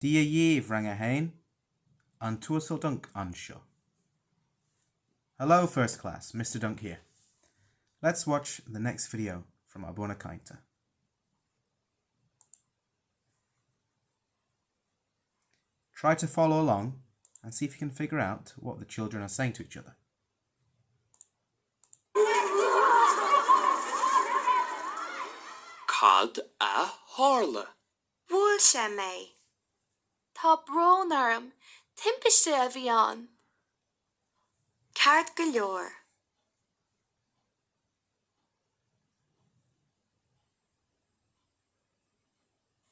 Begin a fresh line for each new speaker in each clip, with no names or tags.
Dia Yves rang a hain, an tuasel dunk anseo. Hello first class, Mr. Dunk here. Let's watch the next video from Abuna Caitheamh. Try to follow along and see if you can figure out what the children are saying to each other.
Cad a hála.
Bhfuil sé mé.
Tá brón orm, timpiste a bhí an.
Ceart go leor.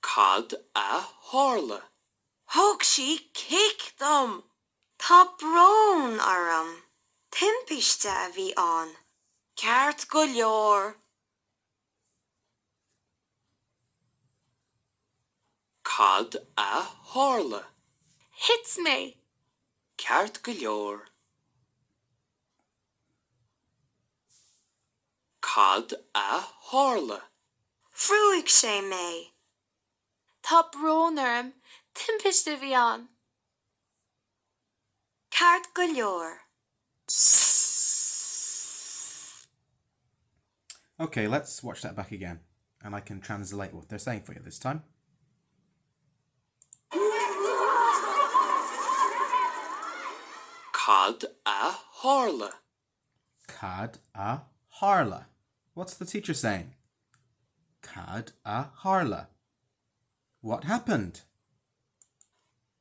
Cad a hála.
Thug sí cic dom. Tá brón orm. Timpiste a bhí an. Ceart go leor.
Cad a hála.
Hits me.
Ceart go leor. Cad a hála.
Fruaigh sé mé.
Tá brón orm, timpiste a bhí an.
Ceart go leor.
Okay, let's watch that back again, and I can translate what they're saying for you this time.
Cad a hála.
Cad a harla. What's the teacher saying? Cad a harla. What happened?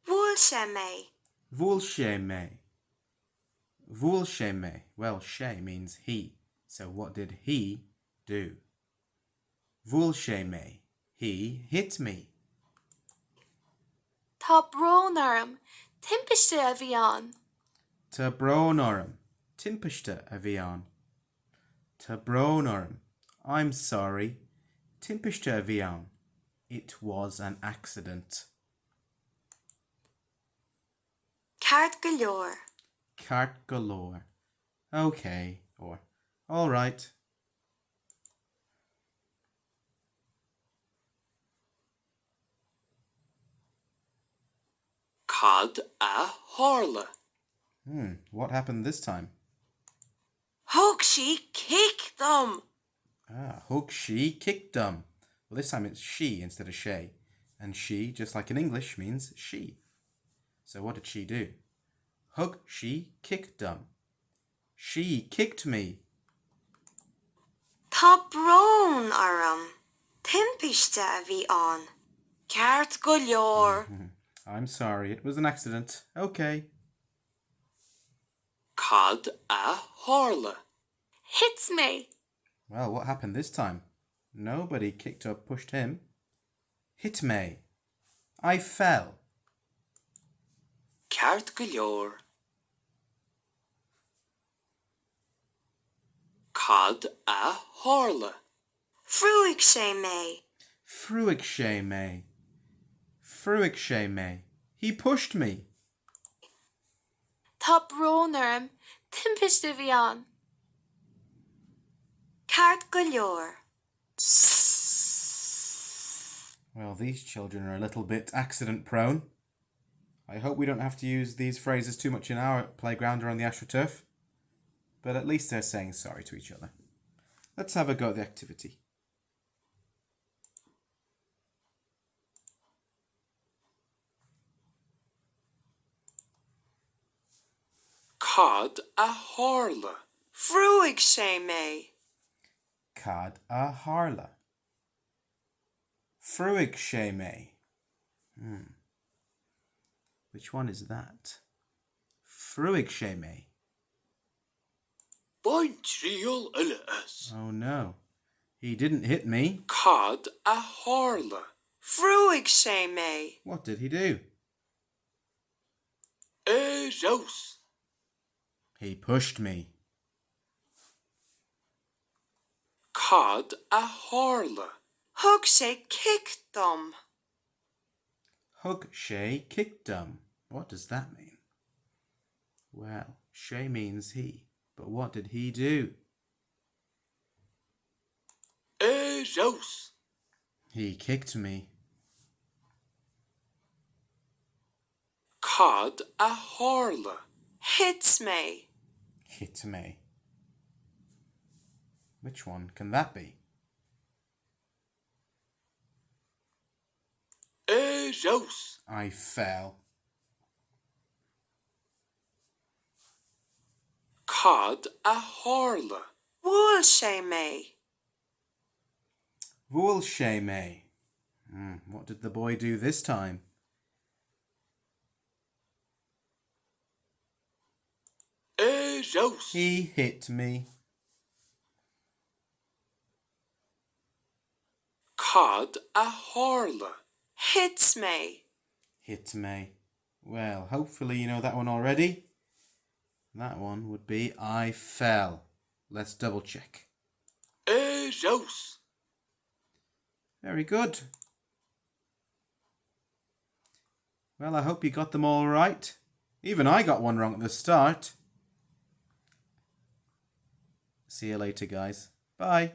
Bhfuil sé mé.
Bhfuil sé mé. Bhfuil sé mé. Well, sé means he. So what did he do? Bhfuil sé mé. He hit me.
Tá brón orm, timpiste a bhí an.
Tá brón orm. Timpiste a bhí an. Tá brón orm. I'm sorry. Timpiste a bhí an. It was an accident.
Ceart go leor.
Cart galore. Okay, or all right.
Cad a hála.
What happened this time?
Thug sí cic dom.
Hug she kicked them. Well, this time it's she instead of shay. And she, just like in English, means she. So what did she do? Hug she kicked them. She kicked me.
Tá brón orm. Timpiste a bhí an. Ceart go leor.
I'm sorry, it was an accident. Okay.
Cad a hála.
Hits me.
Well, what happened this time? Nobody kicked or pushed him. Hit me. I fell.
Ceart go leor. Cad a hála.
Fruaigh sé mé.
Fruaigh sé me. Fruaigh sé me. He pushed me.
Tá brón orm, timpiste a bhí an.
Ceart go leor.
Well, these children are a little bit accident prone. I hope we don't have to use these phrases too much in our playground or on the AstroTurf. But at least they're saying sorry to each other. Let's have a go at the activity.
Cad a hála.
Fruaigh sé mé.
Cad a harla. Fruaigh sé me. Which one is that? Fruaigh sé me.
Bain trial is.
Oh no. He didn't hit me.
Cad a hála.
Fruaigh sé mé.
What did he do?
Rous.
He pushed me.
Cad a hála.
Thug sé cic dom.
Hug sé kicked him. What does that mean? Well, sé means he. But what did he do?
Rous.
He kicked me.
Cad a hála.
Hits me.
Hit me. Which one can that be?
Rose.
I fell.
Cad a hála.
Wool she me.
Wool she me. What did the boy do this time?
Rose.
He hit me.
Cad a hála.
Hits me.
Hit me. Well, hopefully you know that one already. That one would be I fell. Let's double check.
Rose.
Very good. Well, I hope you got them all right. Even I got one wrong at the start. See you later, guys. Bye.